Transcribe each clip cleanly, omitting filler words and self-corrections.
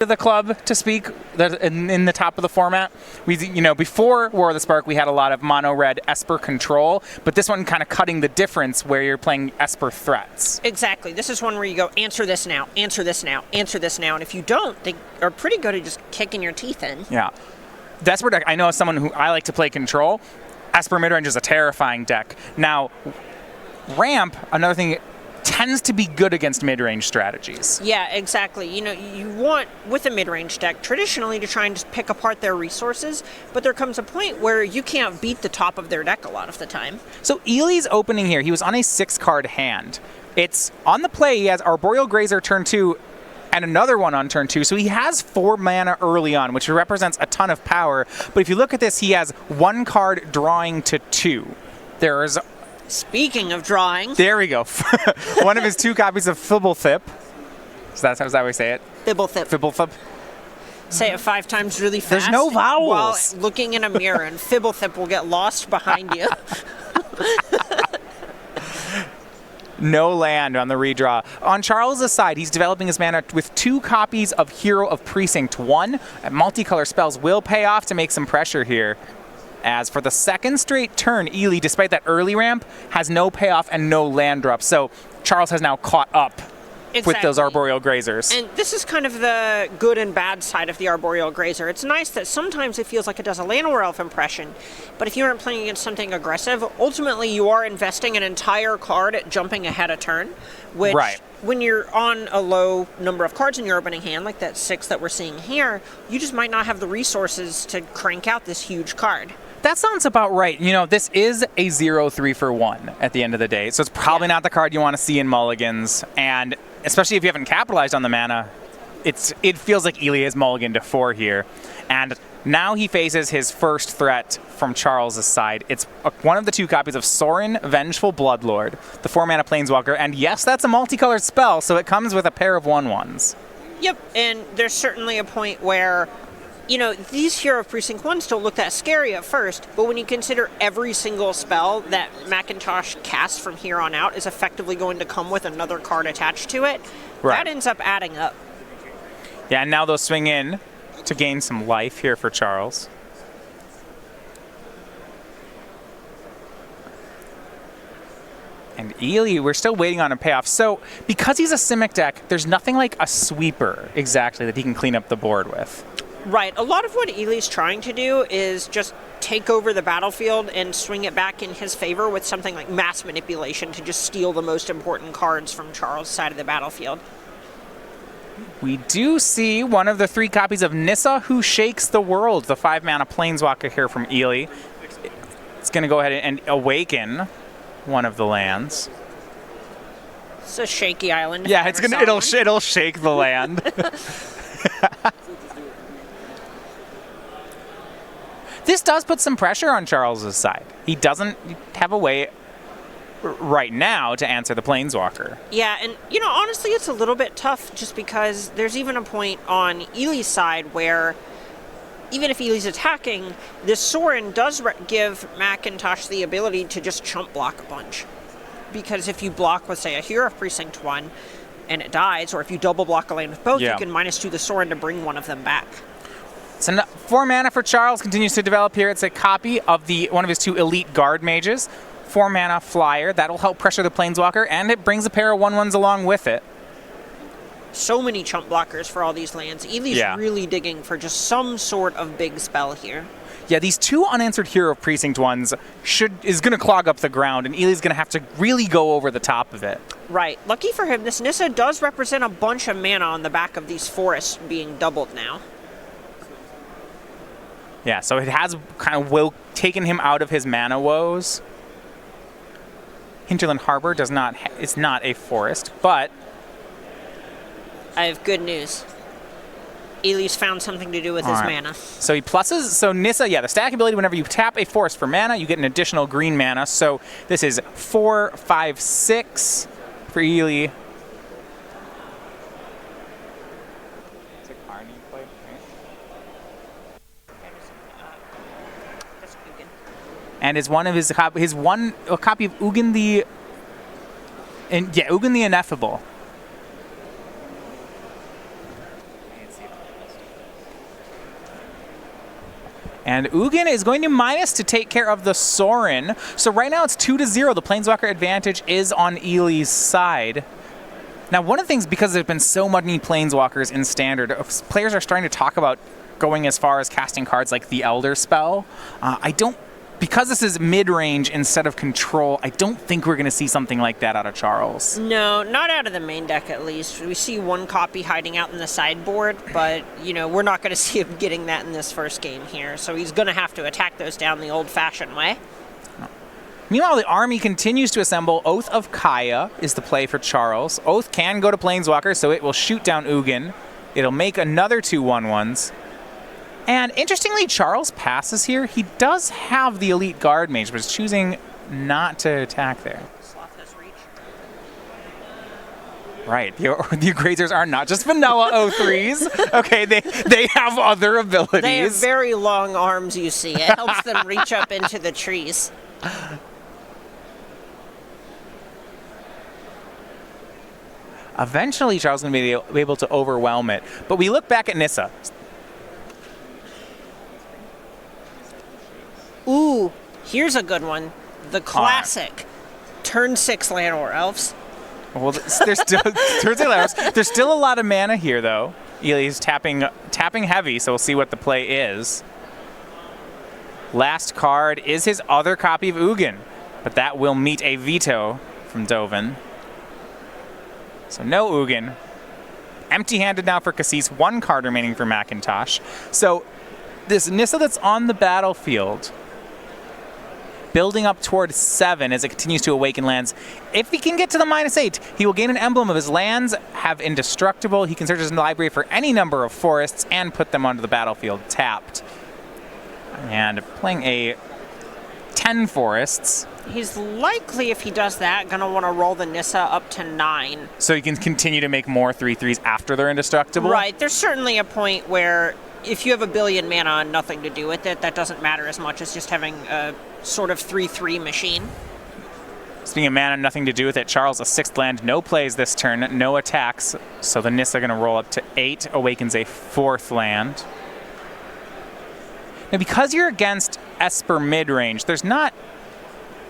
of the club to speak in the top of the format. Before War of the Spark, we had a lot of mono red Esper control, but this one kind of cutting the difference where you're playing Esper threats. Exactly. This is one where you go, answer this now, answer this now, answer this now, and if you don't, they are pretty good at just kicking your teeth in. Yeah. The Esper deck, I know as someone who I like to play control, Esper midrange is a terrifying deck. Now, ramp, another thing, tends to be good against mid-range strategies. Yeah, exactly. You want, with a mid-range deck, traditionally to try and just pick apart their resources, but there comes a point where you can't beat the top of their deck a lot of the time. So Ely's opening here, he was on a 6-card hand. It's on the play, he has Arboreal Grazer turn 2 and another one on turn 2, so he has 4 mana early on, which represents a ton of power. But if you look at this, he has 1 card drawing to 2. There's Speaking of drawing. There we go. One of his 2 copies of Fibblethip. So that's how we say it? Fibblethip. Fibblethip. Say it 5 times really fast. There's no vowels. While looking in a mirror, and Fibblethip will get lost behind you. No land on the redraw. On Charles' side, he's developing his mana with 2 copies of Hero of Precinct 1. Multicolor spells will pay off to make some pressure here. As for the second straight turn, Ely, despite that early ramp, has no payoff and no land drop. So Charles has now caught up with those Arboreal Grazers. And this is kind of the good and bad side of the Arboreal Grazer. It's nice that sometimes it feels like it does a Llanowar Elf impression, but if you aren't playing against something aggressive, ultimately you are investing an entire card at jumping ahead a turn, which when you're on a low number of cards in your opening hand, like that 6 that we're seeing here, you just might not have the resources to crank out this huge card. That sounds about right. This is a 0-3 for 1 at the end of the day, so it's probably not the card you want to see in mulligans, and especially if you haven't capitalized on the mana, it feels like Ely is mulligan to 4 here. And now he faces his first threat from Charles' side. It's one of the 2 copies of Sorin, Vengeful Bloodlord, the 4-mana Planeswalker, and yes, that's a multicolored spell, so it comes with a pair of 1/1s. Yep, and there's certainly a point where these Hero of Precinct 1s don't look that scary at first, but when you consider every single spell that McIntosh casts from here on out is effectively going to come with another card attached to it, that ends up adding up. Yeah, and now they'll swing in to gain some life here for Charles. And Ely, we're still waiting on a payoff. So, because he's a Simic deck, there's nothing like a sweeper exactly that he can clean up the board with. Right. A lot of what Ely's trying to do is just take over the battlefield and swing it back in his favor with something like mass manipulation to just steal the most important cards from Charles' side of the battlefield. We do see one of the 3 copies of Nissa, Who Shakes the World, the 5-mana Planeswalker here from Ely. It's going to go ahead and awaken one of the lands. It's a shaky island. Yeah, it'll shake the land. This does put some pressure on Charles' side. He doesn't have a way right now to answer the Planeswalker. Yeah, and honestly, it's a little bit tough just because there's even a point on Ely's side where even if Ely's attacking, this Sorin does give McIntosh the ability to just chump block a bunch. Because if you block with, say, a Hero of Precinct 1 and it dies, or if you double block a land with both, you can -2 the Sorin to bring one of them back. So 4 mana for Charles continues to develop here. It's a copy of one of his 2 elite guard mages. 4 mana flyer. That'll help pressure the Planeswalker, and it brings a pair of 1/1s along with it. So many chump blockers for all these lands. Ely's really digging for just some sort of big spell here. Yeah, these 2 unanswered Hero of Precinct 1s is going to clog up the ground, and Ely's going to have to really go over the top of it. Right. Lucky for him, this Nissa does represent a bunch of mana on the back of these forests being doubled now. Yeah, so it has kind of taken him out of his mana woes. Hinterland Harbor is not a forest, but I have good news. Ely's found something to do with his mana. So he pluses. So Nissa, the stack ability, whenever you tap a forest for mana, you get an additional green mana. So this is 4, 5, 6 for Ely. And is one of a copy of Ugin the Ugin the Ineffable. And Ugin is going to minus to take care of the Sorin. So right now it's 2-0. The Planeswalker advantage is on Ely's side. Now, one of the things, because there's been so many Planeswalkers in Standard, players are starting to talk about going as far as casting cards like the Elder Spell. Because this is mid-range instead of control, I don't think we're going to see something like that out of Charles. No, not out of the main deck at least. We see one copy hiding out in the sideboard, but, we're not going to see him getting that in this first game here. So he's going to have to attack those down the old-fashioned way. Meanwhile, the army continues to assemble. Oath of Kaya is the play for Charles. Oath can go to Planeswalker, so it will shoot down Ugin. It'll make another 2 1/1s. And interestingly, Charles passes here. He does have the Elite Guard Mage, but is choosing not to attack there. Right, the Grazers are not just vanilla O3s. Okay, they have other abilities. They have very long arms, you see. It helps them reach up into the trees. Eventually, Charles is going to be able to overwhelm it. But we look back at Nissa. Ooh, here's a good one. The classic turn 6 Llanowar Elves. Well, there's still there's still a lot of mana here, though. Ely's tapping heavy, so we'll see what the play is. Last card is his other copy of Ugin, but that will meet a veto from Dovin. So no Ugin. Empty-handed now for Kassis. 1 card remaining for McIntosh. So this Nissa that's on the battlefield, building up toward 7 as it continues to awaken lands. If he can get to the -8, he will gain an emblem of his lands, have indestructible. He can search his library for any number of forests and put them onto the battlefield tapped. And playing a 10 forests. He's likely, if he does that, going to want to roll the Nissa up to 9. So he can continue to make more 3/3s after they're indestructible? Right. There's certainly a point where if you have a billion mana and nothing to do with it, that doesn't matter as much as just having a sort of 3/3 machine. Speaking of mana, nothing to do with it. Charles, a 6th land, no plays this turn, no attacks. So the Nissa are going to roll up to 8, awakens a 4th land. Now, because you're against Esper mid-range, there's not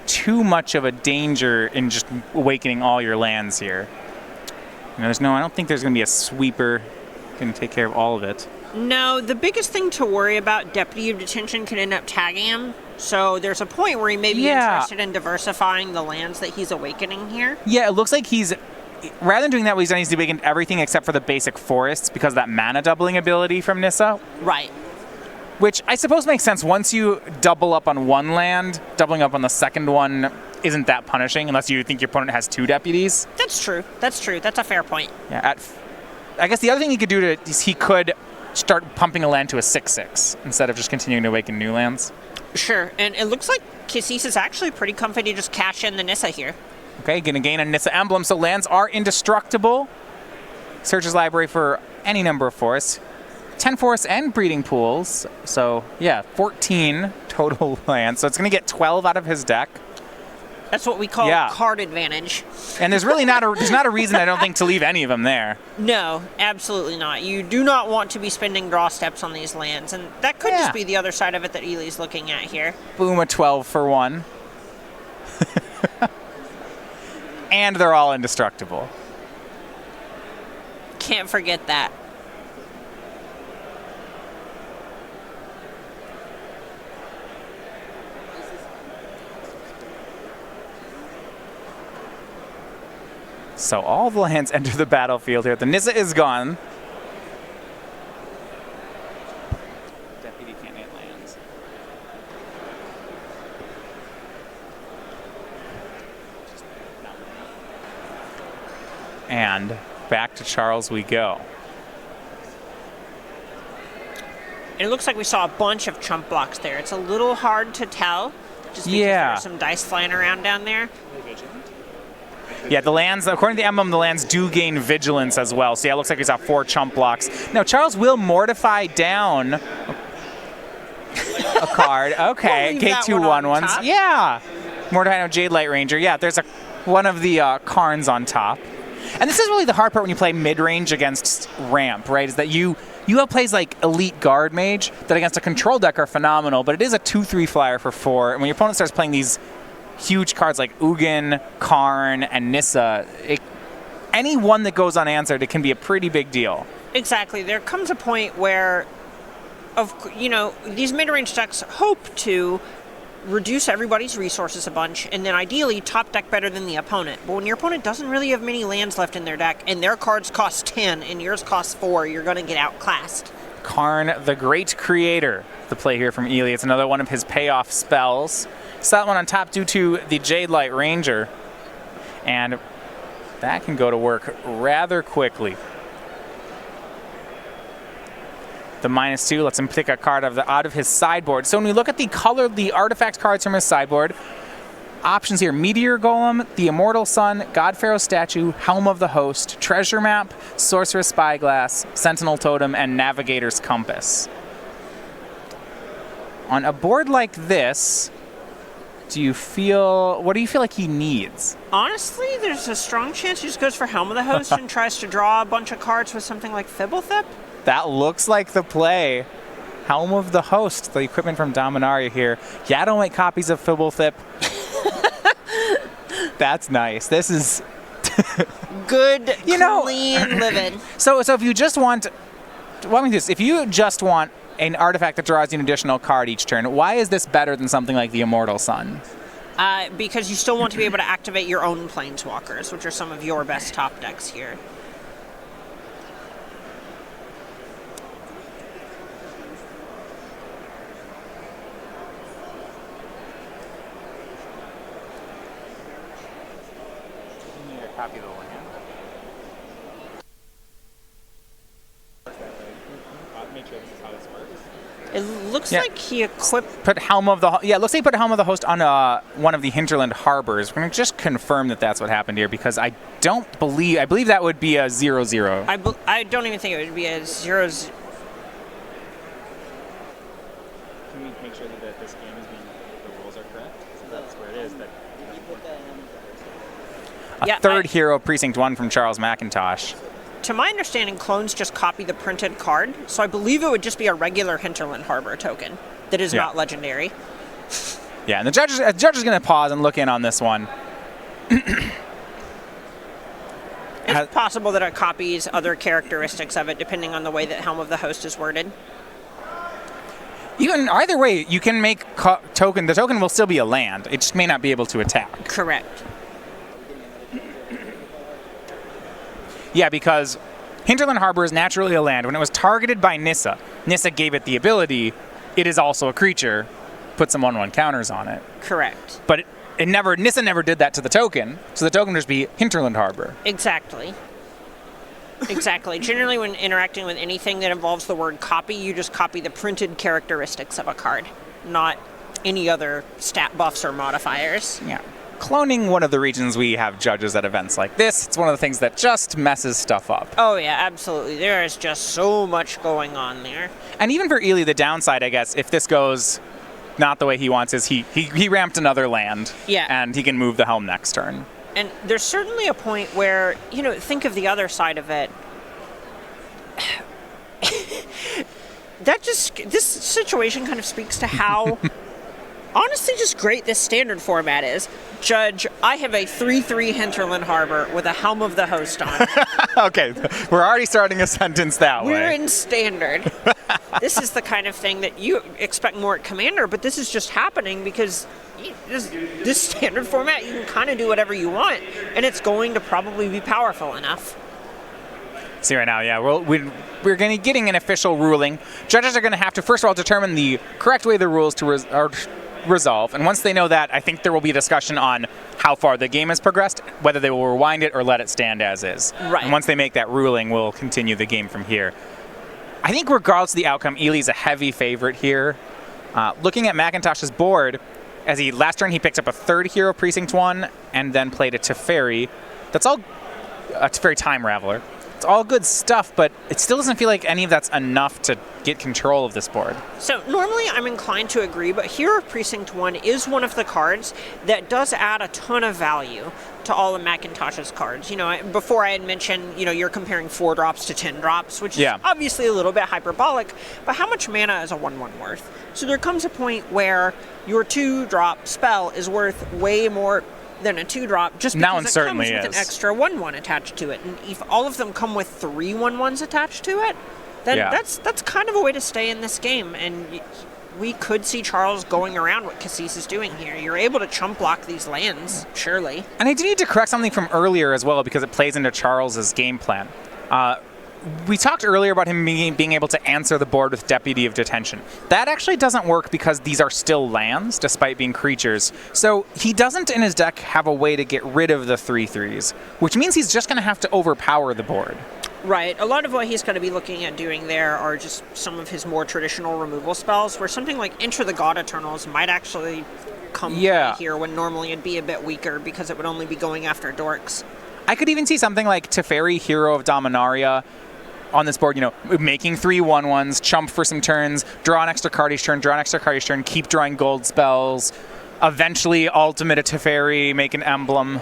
too much of a danger in just awakening all your lands here. I don't think there's going to be a sweeper going to take care of all of it. No, the biggest thing to worry about, Deputy of Detention can end up tagging him. So there's a point where he may be interested in diversifying the lands that he's awakening here. Yeah, it looks like rather than doing that, what he's done, he's awakened everything except for the basic forests because of that mana doubling ability from Nissa. Right. Which I suppose makes sense. Once you double up on one land, doubling up on the second one isn't that punishing unless you think your opponent has 2 deputies. That's true. That's a fair point. Yeah. I guess the other thing he could do is he could start pumping a land to a 6/6 instead of just continuing to awaken new lands. Sure. And it looks like Kassis is actually pretty comfy to just cash in the Nissa here. Okay, going to gain a Nissa emblem, so lands are indestructible. Search his library for any number of forests. 10 forests and breeding pools. So, yeah, 14 total lands. So it's going to get 12 out of his deck. That's what we call card advantage. And there's really not a reason, I don't think, to leave any of them there. No, absolutely not. You do not want to be spending draw steps on these lands. And that could just be the other side of it that Ely's looking at here. Boom, a 12 for 1. And they're all indestructible. Can't forget that. So all the lands enter the battlefield here. The Nissa is gone. Deputy can't hit lands. And back to Charles we go. It looks like we saw a bunch of chump blocks there. It's a little hard to tell, just because there's some dice flying around down there. Yeah, the lands, according to the emblem, the lands do gain vigilance as well. So yeah, it looks like we saw 4 chump blocks. Now, Charles will mortify down a card. Okay, K2 1/1s. Yeah. Mortify down Jade Light Ranger. Yeah, there's one of the Karns on top. And this is really the hard part when you play mid-range against ramp, right? Is that you have plays like Elite Guard Mage that against a control deck are phenomenal, but it is a 2/3 flyer for 4. And when your opponent starts playing these huge cards like Ugin, Karn, and Nissa, any one that goes unanswered, it can be a pretty big deal. Exactly. There comes a point where, these mid-range decks hope to reduce everybody's resources a bunch, and then ideally top deck better than the opponent. But when your opponent doesn't really have many lands left in their deck, and their cards cost 10 and yours costs 4, you're going to get outclassed. Karn, the Great Creator, the play here from Ely. It's another one of his payoff spells. Set that one on top due to the Jade Light Ranger, and that can go to work rather quickly. The -2 lets him pick a card out of his sideboard. So when we look at the artifact cards from his sideboard, options here: Meteor Golem, the Immortal Sun, God Pharaoh Statue, Helm of the Host, Treasure Map, Sorceress Spyglass, Sentinel Totem, and Navigator's Compass. On a board like this, what do you feel like he needs? Honestly, there's a strong chance he just goes for Helm of the Host and tries to draw a bunch of cards with something like Fibblethip. That looks like the play. Helm of the Host, the equipment from Dominaria here. Yeah, don't make copies of Fibblethip. That's nice. This is good, clean living. So if you just want, if you just want an artifact that draws you an additional card each turn, why is this better than something like the Immortal Sun? Because you still want to be able to activate your own Planeswalkers, which are some of your best top decks here. Copy the land. Make sure this is how this works. It looks like he equipped. Put Helm of the it looks like he put Helm of the Host on one of the Hinterland harbors. We're gonna just confirm that that's what happened here, because I believe that would be a 0/0. I don't even think it would be a 0. Can we make sure that this game is the rules are correct? So that's where it is. Third hero, Precinct 1 from Charles McIntosh. To my understanding, clones just copy the printed card, so I believe it would just be a regular Hinterland Harbor token that is not legendary. Yeah, and the judge is going to pause and look in on this one. It's possible that it copies other characteristics of it, depending on the way that Helm of the Host is worded. Even either way, you can make token. The token will still be a land. It just may not be able to attack. Correct. Yeah, because Hinterland Harbor is naturally a land. When it was targeted by Nissa, Nissa gave it the ability. It is also a creature. Put some 1/1 counters on it. Correct. But Nissa never did that to the token, so the token would just be Hinterland Harbor. Exactly. Exactly. Generally, when interacting with anything that involves the word copy, you just copy the printed characteristics of a card, not any other stat buffs or modifiers. Yeah. Cloning one of the reasons we have judges at events like this. It's one of the things that just messes stuff up. Oh yeah, absolutely. There is just so much going on there. And even for Ely, the downside, I guess, if this goes not the way he wants, is he ramped another land. Yeah. And he can move the helm next turn. And there's certainly a point where, think of the other side of it. This situation kind of speaks to how honestly just great this standard format is. Judge, I have a 3/3 Hinterland Harbor with a Helm of the Host on. Okay, we're already starting a sentence that way. We're in standard. This is the kind of thing that you expect more at Commander, but this is just happening because this standard format, you can kind of do whatever you want, and it's going to probably be powerful enough. See right now, yeah, we're going to getting an official ruling. Judges are going to have to, first of all, determine the correct way the rules to resolve, and once they know that, I think there will be a discussion on how far the game has progressed, whether they will rewind it or let it stand as is. Right. And once they make that ruling, we'll continue the game from here. I think regardless of the outcome, Ely's a heavy favorite here. Looking at McIntosh's board, last turn he picked up a third hero, Precinct 1, and then played a Teferi. That's all a Teferi Time Raveler. It's all good stuff, but it still doesn't feel like any of that's enough to get control of this board. So normally I'm inclined to agree, but Hero of Precinct 1 is one of the cards that does add a ton of value to all of McIntosh's cards. Before I had mentioned, you're comparing 4 drops to 10 drops, which is obviously a little bit hyperbolic, but how much mana is a 1/1 worth? So there comes a point where your 2-drop spell is worth way more than a 2-drop just because it comes with an extra 1/1 attached to it. And if all of them come with 3 1/1s attached to it, then that's kind of a way to stay in this game. And we could see Charles going around what Kassis is doing here. You're able to chump block these lands, surely. And I do need to correct something from earlier as well, because it plays into Charles's game plan. We talked earlier about him being able to answer the board with Deputy of Detention. That actually doesn't work because these are still lands, despite being creatures. So he doesn't in his deck have a way to get rid of the 3/3s, which means he's just going to have to overpower the board. Right. A lot of what he's going to be looking at doing there are just some of his more traditional removal spells, where something like Enter the God Eternals might actually come play here when normally it'd be a bit weaker because it would only be going after dorks. I could even see something like Teferi, Hero of Dominaria, on this board, making 3 1/1s, chump for some turns, draw an extra card each turn, draw an extra card each turn, keep drawing gold spells, eventually ultimate a Teferi, make an emblem.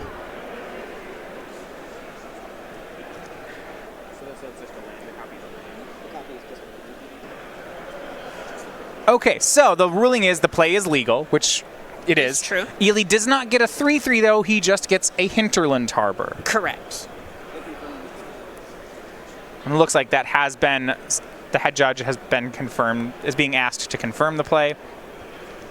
Okay, so the ruling is the play is legal, which it is. True. Ely does not get a 3/3, though. He just gets a Hinterland Harbor. Correct. And it looks like that has been, the head judge has been confirmed, is being asked to confirm the play.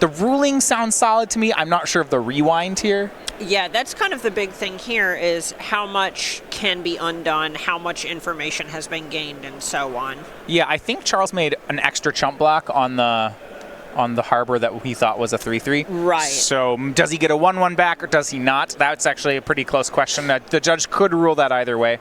The ruling sounds solid to me. I'm not sure of the rewind here. Yeah, that's kind of the big thing here, is how much can be undone, how much information has been gained, and so on. Yeah, I think Charles made an extra chump block on the harbor that he thought was a 3/3. Right. So does he get a 1/1 back or does he not? That's actually a pretty close question. The judge could rule that either way.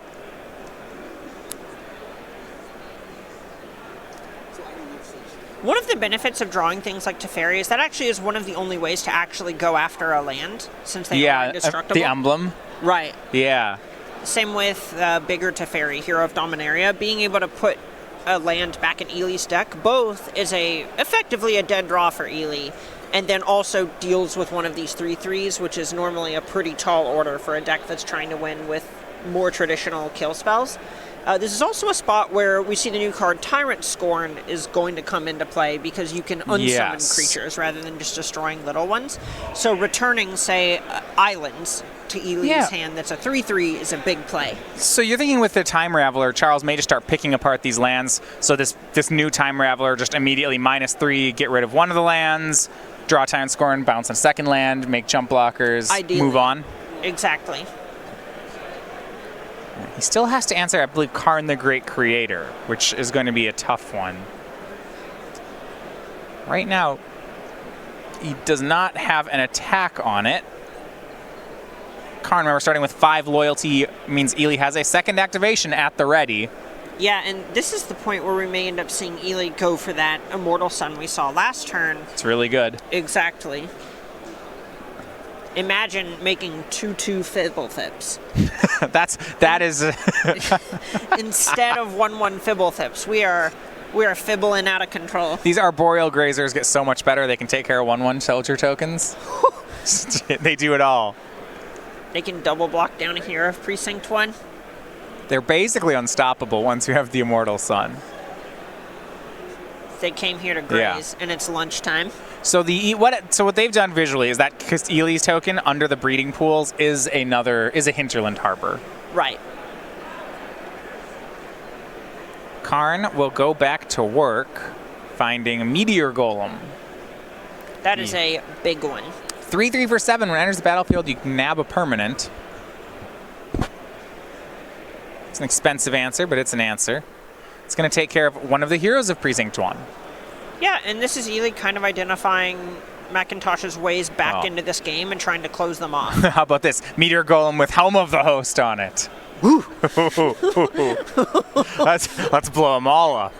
One of the benefits of drawing things like Teferi is that actually is one of the only ways to actually go after a land, since they are indestructible. The emblem. Right. Yeah. Same with bigger Teferi, Hero of Dominaria. Being able to put a land back in Ely's deck, both is effectively a dead draw for Ely, and then also deals with one of these 3/3s, which is normally a pretty tall order for a deck that's trying to win with more traditional kill spells. This is also a spot where we see the new card Tyrant Scorn is going to come into play, because you can unsummon creatures rather than just destroying little ones. So returning, say, islands to Ely's hand that's a 3/3 is a big play. So you're thinking with the Time Raveler, Charles may just start picking apart these lands. So this new Time Raveler just immediately -3, get rid of one of the lands, draw Tyrant Scorn, bounce on a second land, make jump blockers, ideally. Move on. Exactly. He still has to answer, I believe, Karn the Great Creator, which is going to be a tough one. Right now, he does not have an attack on it. Karn, remember, starting with 5 loyalty means Ely has a second activation at the ready. Yeah, and this is the point where we may end up seeing Ely go for that Immortal Sun we saw last turn. It's really good. Exactly. Imagine making 2/2 Fibblethrips. that is Instead of 1/1 Fibblethrips, we are fibbling out of control. These Arboreal Grazers get so much better. They can take care of 1/1 soldier tokens. They do it all. They can double block down here of Precinct 1. They're basically unstoppable once you have the Immortal Sun. They came here to graze, and it's lunchtime. So what they've done visually is that Ely's token under the breeding pools is a Hinterland Harbor. Right. Karn will go back to work, finding a Meteor Golem. That is a big one. 3/3 for 7. When it enters the battlefield, you can nab a permanent. It's an expensive answer, but it's an answer. It's going to take care of one of the heroes of Precinct 1. Yeah, and this is Ely kind of identifying McIntosh's ways back into this game and trying to close them off. How about this? Meteor Golem with Helm of the Host on it. Woo! Let's blow them all up.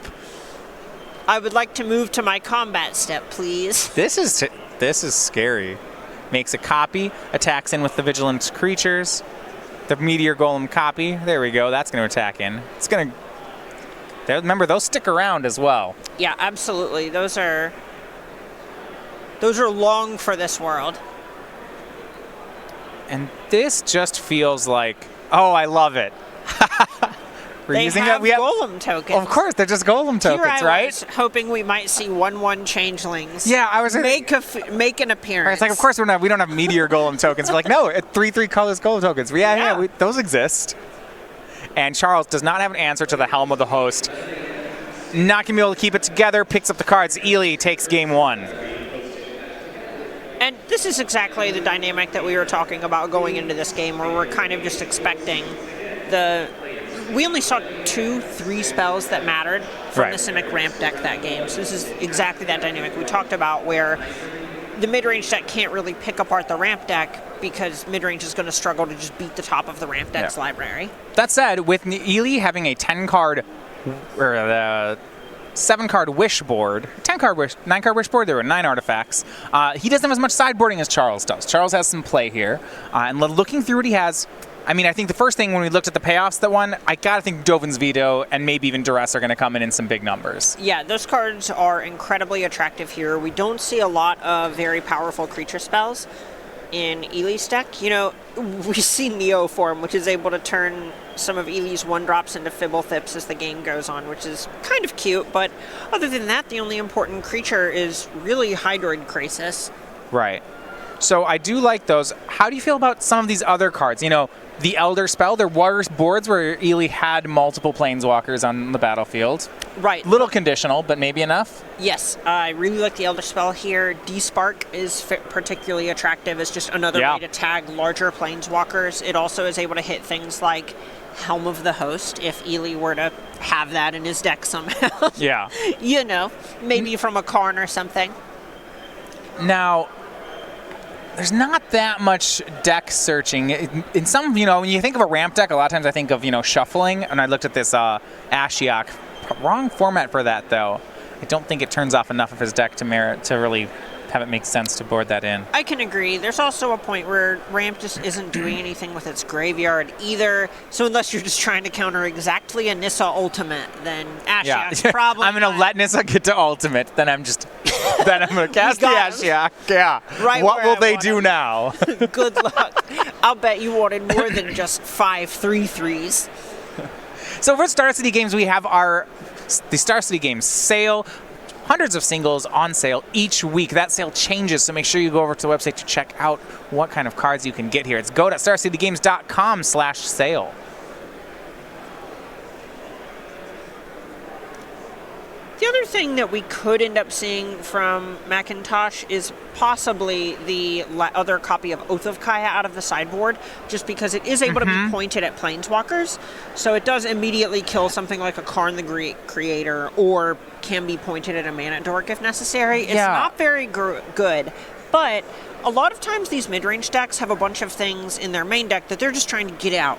I would like to move to my combat step, please. This is scary. Makes a copy, attacks in with the Vigilant creatures. the Meteor Golem copy. There we go. That's going to attack in. It's going to... Remember, those stick around as well. Yeah, absolutely. Those are long for this world. And this just feels like... Oh, I love it. They have golem tokens. Of course, they're just golem tokens, Here I right? was hoping we might see 1/1 changelings. Yeah, I was make an appearance. Right, it's like, of course we don't have meteor golem tokens. We're like, no, 3/3 colors golem tokens. Those exist. And Charles does not have an answer to the Helm of the Host. Not gonna be able to keep it together. Picks up the cards. Ely takes game 1. And this is exactly the dynamic that we were talking about going into this game, where we're kind of just expecting we only saw 2-3 spells that mattered from the Simic ramp deck that game. So this is exactly that dynamic we talked about, where the mid-range deck can't really pick apart the ramp deck because mid-range is going to struggle to just beat the top of the ramp deck's library. That said, with Ely having a 10-card or the 7-card wish board, 10-card wish, 9-card wish board, there were 9 artifacts. He doesn't have as much sideboarding as Charles does. Charles has some play here. And looking through what he has, I mean, I think the first thing when we looked at the payoffs that won, I gotta think Dovin's Veto and maybe even Duress are gonna come in some big numbers. Yeah, those cards are incredibly attractive here. We don't see a lot of very powerful creature spells in Ely's deck. You know, we see Neoform, which is able to turn some of Ely's 1-drops into Fibblethrips as the game goes on, which is kind of cute, but other than that, the only important creature is really Hydroid Kassis. Right. So I do like those. How do you feel about some of these other cards? You know, the Elder Spell, there were boards where Ely had multiple Planeswalkers on the battlefield. Right. Little conditional, but maybe enough? Yes, I really like the Elder Spell here. D-Spark is particularly attractive as just another way to tag larger Planeswalkers. It also is able to hit things like Helm of the Host, if Ely were to have that in his deck somehow. Yeah. You know, maybe from a Karn or something. Now, there's not that much deck searching. In some, you know, when you think of a ramp deck, a lot of times I think of, you know, shuffling. And I looked at this Ashiok. Wrong format for that, though. I don't think it turns off enough of his deck to merit to really have it make sense to board that in. I can agree. There's also a point where ramp just isn't doing anything with its graveyard either. So unless you're just trying to counter exactly a Nissa Ultimate, then Ashiok's probably I'm going to let Nissa get to Ultimate, then I'm going to cast the Ashiok. Yeah. Right, what will they do now? Good luck. I'll bet you wanted more than just 5 3/3s. So for Star City Games, we have the Star City Games sale. Hundreds of singles on sale each week. That sale changes, so make sure you go over to the website to check out what kind of cards you can get here. It's go.starcitygames.com/sale. The other thing that we could end up seeing from McIntosh is possibly the other copy of Oath of Kaya out of the sideboard, just because it is able to be pointed at Planeswalkers. So it does immediately kill something like a Karn the Creator, or can be pointed at a Mana Dork if necessary. It's not very good, but a lot of times these mid-range decks have a bunch of things in their main deck that they're just trying to get out.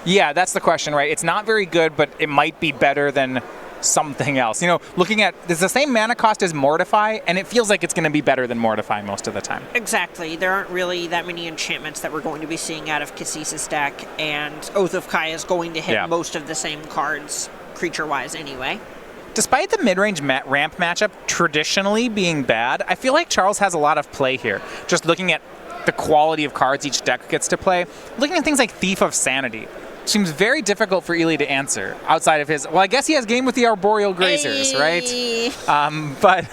Yeah, that's the question, right? It's not very good, but it might be better than something else. You know, looking at, there's the same mana cost as Mortify, and it feels like it's going to be better than Mortify most of the time. Exactly. There aren't really that many enchantments that we're going to be seeing out of Kassis' deck, and Oath of Kaya is going to hit most of the same cards, creature-wise anyway. Despite the mid-range ramp matchup traditionally being bad, I feel like Charles has a lot of play here. Just looking at the quality of cards each deck gets to play, looking at things like Thief of Sanity, seems very difficult for Ely to answer outside of his... Well, I guess he has game with the Arboreal Grazers, right? But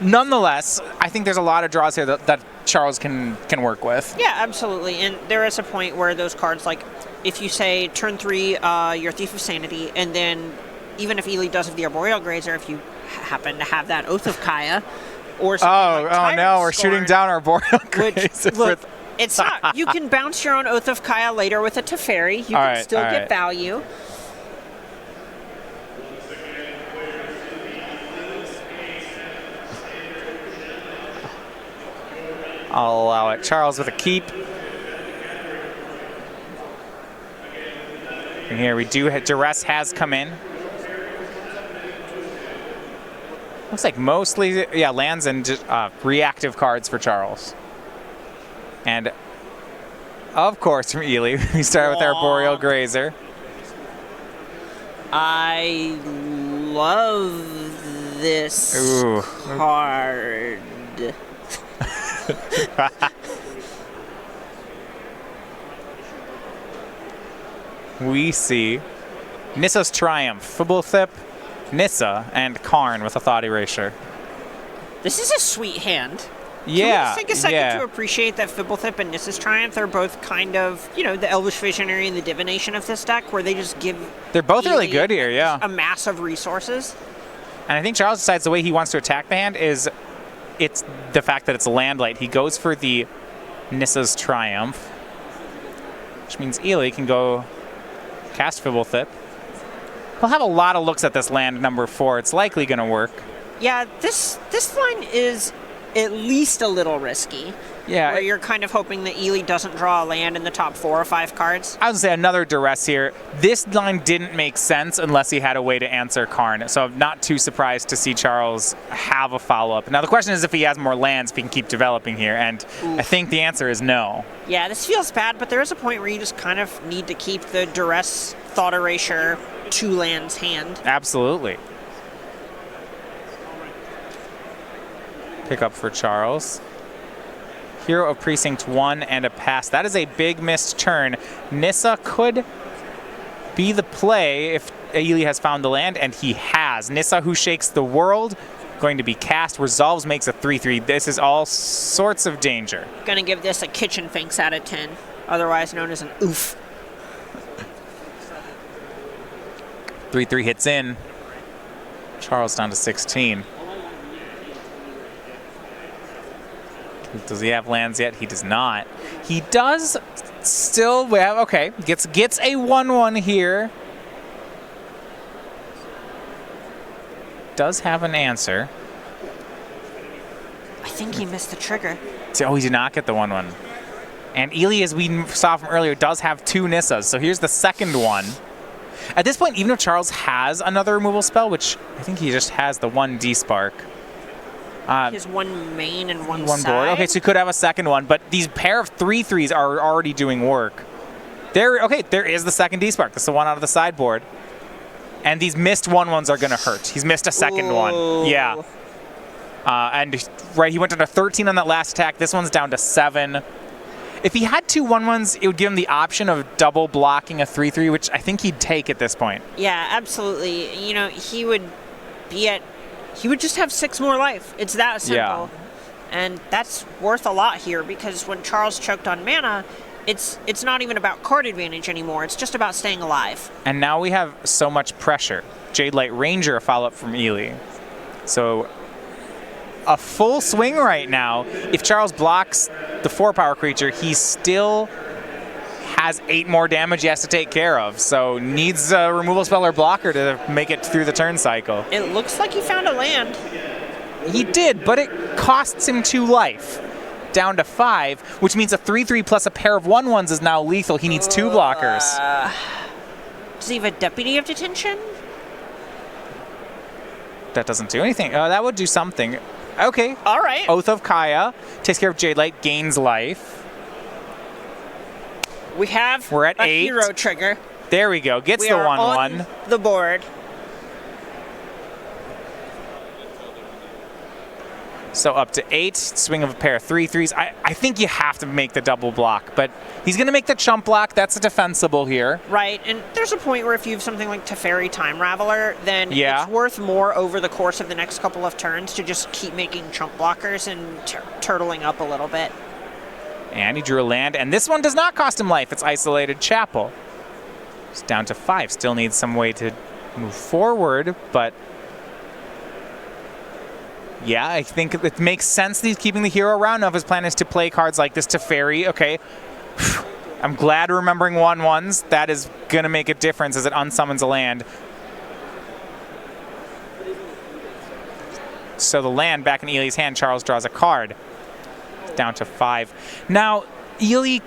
nonetheless, I think there's a lot of draws here that Charles can work with. Yeah, absolutely. And there is a point where those cards, like, if you say turn 3, your Thief of Sanity, and then even if Ely does have the Arboreal Grazer, if you happen to have that Oath of Kaya, or something like Tyrant no, we're Scorn, shooting down Arboreal Grazer. Look, it's not. You can bounce your own Oath of Kaya later with a Teferi. You can still get value. I'll allow it. Charles with a keep. And here we do have Duress has come in. Looks like mostly, lands and reactive cards for Charles. And Of course, from Ely. We start with Arboreal Grazer. I love this card. We see Nissa's Triumph, Fibblethip, Nissa, and Karn with a Thought Erasure. This is a sweet hand. Yeah. Can we take a second to appreciate that Fibblethip and Nissa's Triumph are both kind of, you know, the Elvish Visionary and the Divination of this deck, where they just give... They're both really good here, yeah. A mass of resources. And I think Charles decides the way he wants to attack the hand is it's the fact that it's landlight. He goes for the Nissa's Triumph, which means Ely can go cast Fibblethip. He'll have a lot of looks at this land number 4. It's likely going to work. Yeah, this line is at least a little risky. Yeah. Where you're kind of hoping that Ely doesn't draw a land in the top 4 or 5 cards. I was going to say another duress here. This line didn't make sense unless he had a way to answer Karn. So I'm not too surprised to see Charles have a follow-up. Now the question is if he has more lands, if he can keep developing here. And I think the answer is no. Yeah, this feels bad, but there is a point where you just kind of need to keep the duress, Thought Erasure, 2 lands hand. Absolutely. Pick up for Charles. Hero of Precinct 1 and a pass. That is a big missed turn. Nissa could be the play if Ely has found the land, and he has. Nissa, who shakes the world, going to be cast. Resolves, makes a 3/3. This is all sorts of danger. Gonna give this a kitchen finks out of 10, otherwise known as an oof. 3/3 hits in. Charles down to 16. Does he have lands yet? He does not. He does still have, okay, gets a 1/1 here. Does have an answer. I think he missed the trigger. Oh, he did not get the 1/1. And Ely, as we saw from earlier, does have 2 Nissas. So here's the second one. At this point, even if Charles has another removal spell, which I think he just has the 1 D-Spark. His 1 main and 1 board. side. Okay, so he could have a second one, but these pair of 3/3s are already doing work. There is the second D-Spark. That's the one out of the sideboard. And these missed 1/1s are going to hurt. He's missed a second one. Yeah. And he went down to 13 on that last attack. This one's down to 7. If he had 2 1/1s, it would give him the option of double blocking a 3/3, which I think he'd take at this point. Yeah, absolutely. You know, he would just have 6 more life. It's that simple. Yeah. And that's worth a lot here, because when Charles choked on mana, it's not even about card advantage anymore. It's just about staying alive. And now we have so much pressure. Jade Light Ranger, a follow-up from Ely. So a full swing right now. If Charles blocks the 4-power creature, he still has 8 more damage he has to take care of. So needs a removal spell or blocker to make it through the turn cycle. It looks like he found a land. He did, but it costs him 2 life. Down to 5, which means a 3/3 plus a pair of 1/1s is now lethal. He needs 2 blockers. Does he have a Deputy of Detention? That doesn't do anything. That would do something. Okay. All right. Oath of Kaya takes care of Jade Light, gains life. We're at 8. Hero trigger. There we go. Gets We the are 1/1. on the board. So up to 8. Swing of a pair of 3/3s. I think you have to make the double block, but he's going to make the chump block. That's defensible here. Right, and there's a point where if you have something like Teferi Time Raveler, then Yeah. it's worth more over the course of the next couple of turns to just keep making chump blockers and turtling up a little bit. And he drew a land, and this one does not cost him life. It's Isolated Chapel. It's down to 5. Still needs some way to move forward, but yeah, I think it makes sense that he's keeping the hero around. Now, if his plan is to play cards like this Teferi, okay. I'm glad remembering 1/1s. That is going to make a difference as it unsummons a land. So the land back in Ely's hand, Charles draws a card. Down to 5. Now, Ely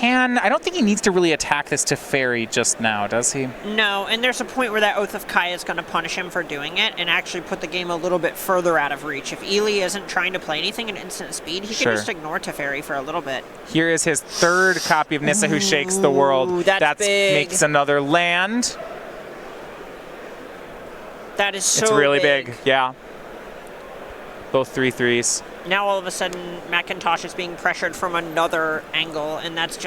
I don't think he needs to really attack this Teferi just now, does he? No, and there's a point where that Oath of Kai is going to punish him for doing it and actually put the game a little bit further out of reach. If Ely isn't trying to play anything at instant speed, he can just ignore Teferi for a little bit. Here is his third copy of Nissa who shakes the world. That's big. Makes another land. That is so It's really big, yeah. Both 3/3s. Now all of a sudden, McIntosh is being pressured from another angle, and that's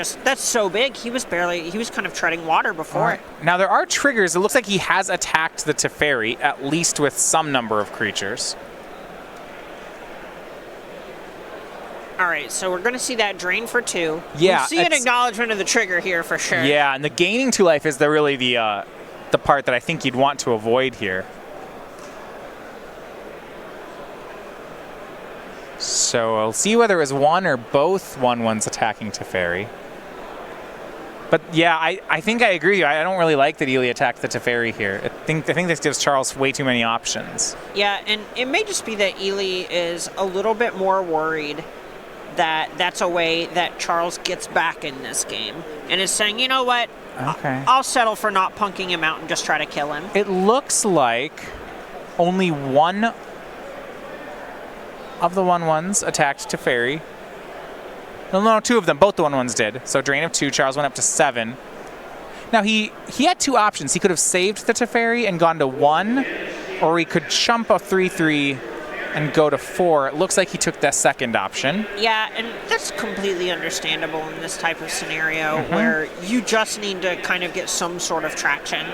so big. He was kind of treading water before. Right. Now there are triggers. It looks like he has attacked the Teferi, at least with some number of creatures. All right, so we're going to see that drain for 2. Yeah, we see an acknowledgement of the trigger here for sure. Yeah, and the gaining 2 life is really the part that I think you'd want to avoid here. So we'll see whether it was one or both 1/1s attacking Teferi. But yeah, I think I agree with you. I don't really like that Ely attacked the Teferi here. I think this gives Charles way too many options. Yeah, and it may just be that Ely is a little bit more worried that that's a way that Charles gets back in this game and is saying, you know what, okay, I'll settle for not punking him out and just try to kill him. It looks like only one of the 1/1s attacked Teferi. No, 2 of them. Both the 1/1s did. So drain of 2. Charles went up to 7. Now he had 2 options. He could have saved the Teferi and gone to 1, or he could chump a 3/3 and go to 4. It looks like he took the second option. Yeah, and that's completely understandable in this type of scenario where you just need to kind of get some sort of traction.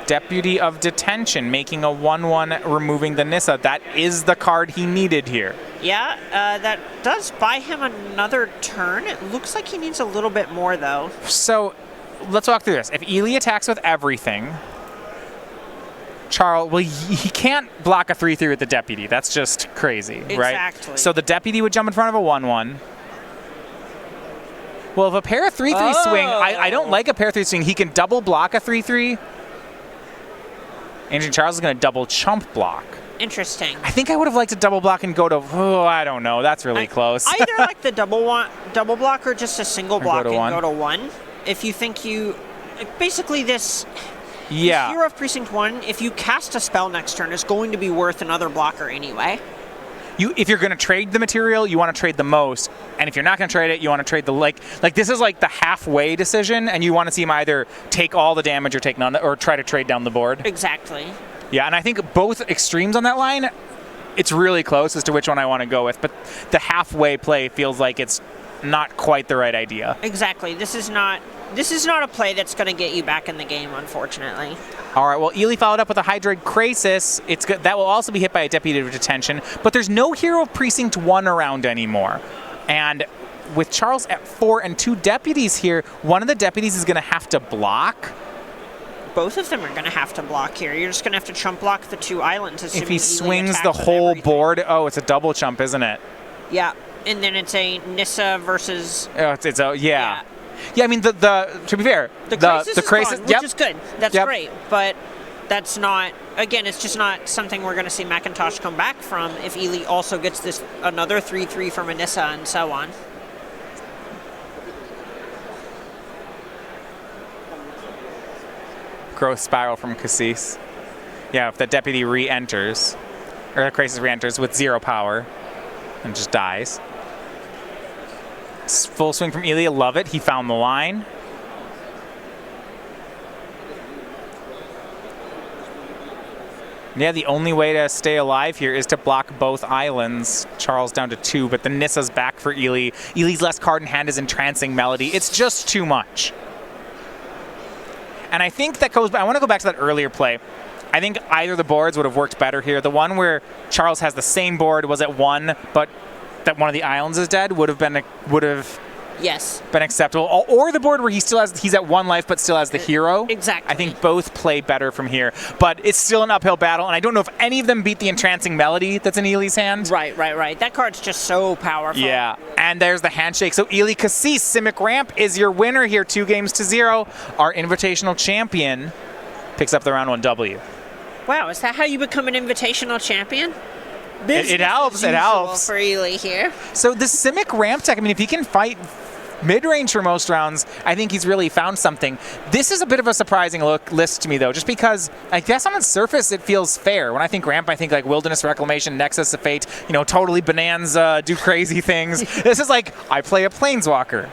Deputy of Detention, making a 1/1, removing the Nissa. That is the card he needed here. Yeah, that does buy him another turn. It looks like he needs a little bit more, though. So let's walk through this. If Ely attacks with everything, Charles, well, he can't block a 3/3 with the Deputy. That's just crazy, right? Exactly. So the Deputy would jump in front of a 1/1. Well, if a pair of 3/3 swing, I don't like a pair of 3 swing. He can double block a 3/3. Andrew Charles is going to double chump block. Interesting. I think I would have liked to double block and go to, I don't know. That's really close. Either like the double block or just a single block and go to 1. If you think basically this Hero of Precinct 1, if you cast a spell next turn, is going to be worth another blocker anyway. If you're going to trade the material, you want to trade the most. And if you're not going to trade it, you want to trade the, like this is like the halfway decision, and you want to see him either take all the damage or take none, or try to trade down the board. Exactly. Yeah, and I think both extremes on that line, it's really close as to which one I want to go with. But the halfway play feels like it's not quite the right idea. Exactly. This is not a play that's going to get you back in the game, unfortunately. All right, well, Ely followed up with a Hydroid Kassis. It's good. That will also be hit by a Deputy of Detention, but there's no Hero of Precinct 1 around anymore. And with Charles at 4 and 2 deputies here, one of the deputies is going to have to block. Both of them are going to have to block here. You're just going to have to chump block the 2 islands. If he swings the whole board, it's a double chump, isn't it? Yeah, and then it's a Nissa versus... Yeah, I mean, to be fair, the Kassis is Kassis, gone, which is good. That's great, but that's not, again, it's just not something we're going to see McIntosh come back from if Ely also gets this another 3/3 from Anissa and so on. Growth Spiral from Kassis. Yeah, if the Deputy re-enters, or the Kassis re-enters with 0 power and just dies. Full swing from Ely, love it. He found the line. Yeah, the only way to stay alive here is to block both islands. Charles down to 2, but the Nissa's back for Ely. Ely's last card in hand is Entrancing Melody. It's just too much. And I think that goes back, I want to go back to that earlier play. I think either the boards would have worked better here. The one where Charles has the same board was at 1, but that one of the islands is dead would have been acceptable. Or the board where he's at 1 life but still has the hero. Exactly. I think both play better from here. But it's still an uphill battle, and I don't know if any of them beat the Entrancing Melody that's in Ely's hand. Right. That card's just so powerful. Yeah, and there's the handshake. So Ely Kassis, Simic Ramp is your winner here, 2-0. Our invitational champion picks up the round 1 W. Wow, is that how you become an invitational champion? It helps. It helps for Ely here. So the Simic Ramp tech, I mean, if he can fight mid-range for most rounds. I think he's really found something. This is a bit of a surprising list to me, though, just because I guess on the surface it feels fair. When I think ramp, I think like Wilderness Reclamation, Nexus of Fate, totally bonanza, do crazy things. This is like, I play a Planeswalker.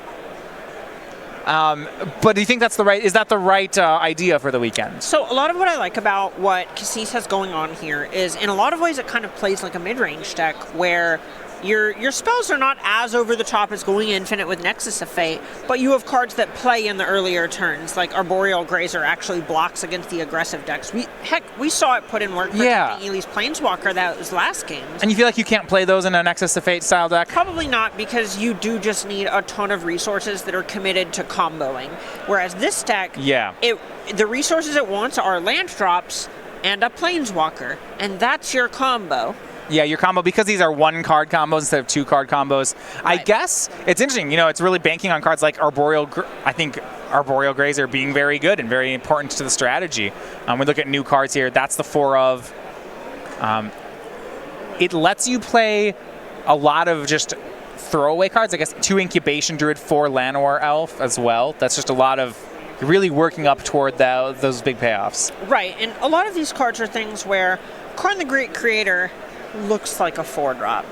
But do you think is that the right idea for the weekend? So a lot of what I like about what Kassis has going on here is, in a lot of ways, it kind of plays like a mid-range deck where your spells are not as over the top as going infinite with Nexus of Fate, but you have cards that play in the earlier turns, like Arboreal Grazer actually blocks against the aggressive decks. We saw it put in work protecting Ely's Planeswalker that was last game. And you feel like you can't play those in a Nexus of Fate style deck? Probably not, because you do just need a ton of resources that are committed to comboing. Whereas this deck, the resources it wants are land drops and a Planeswalker, and that's your combo. Yeah, your combo, because these are 1-card combos instead of 2-card combos. Right. I guess it's interesting. It's really banking on cards like Arboreal Grazer being very good and very important to the strategy. We look at new cards here. That's the 4 of. It lets you play a lot of just throwaway cards. I guess 2 Incubation Druid, 4 Llanowar Elf as well. That's just a lot of really working up toward those big payoffs. Right, and a lot of these cards are things where Karn the Great Creator looks like a 4-drop.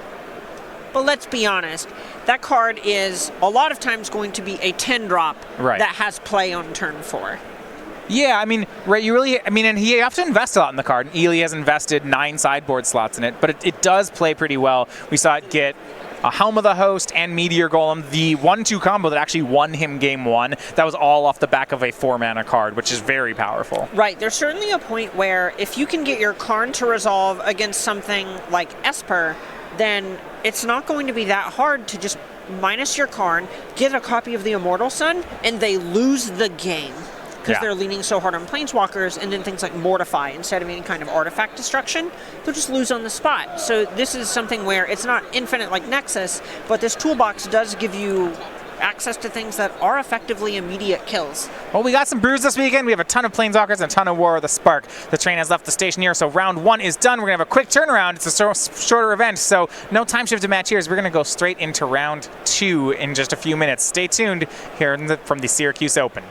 But let's be honest, that card is a lot of times going to be a 10-drop that has play on turn 4. Yeah, I mean, right, and you have to invest a lot in the card. Ely has invested 9 sideboard slots in it, but it does play pretty well. We saw it get a Helm of the Host and Meteor Golem, the 1-2 combo that actually won him game 1. That was all off the back of a 4-mana card, which is very powerful. Right. There's certainly a point where if you can get your Karn to resolve against something like Esper, then it's not going to be that hard to just minus your Karn, get a copy of the Immortal Sun, and they lose the game. Because they're leaning so hard on Planeswalkers, and then things like Mortify instead of any kind of artifact destruction, they'll just lose on the spot. So this is something where it's not infinite like Nexus, but this toolbox does give you access to things that are effectively immediate kills. Well, we got some brews this weekend. We have a ton of Planeswalkers and a ton of War of the Spark. The train has left the station here, so round 1 is done. We're going to have a quick turnaround. It's a shorter event, so no time shift to match here. We're going to go straight into round 2 in just a few minutes. Stay tuned here from the Syracuse Open.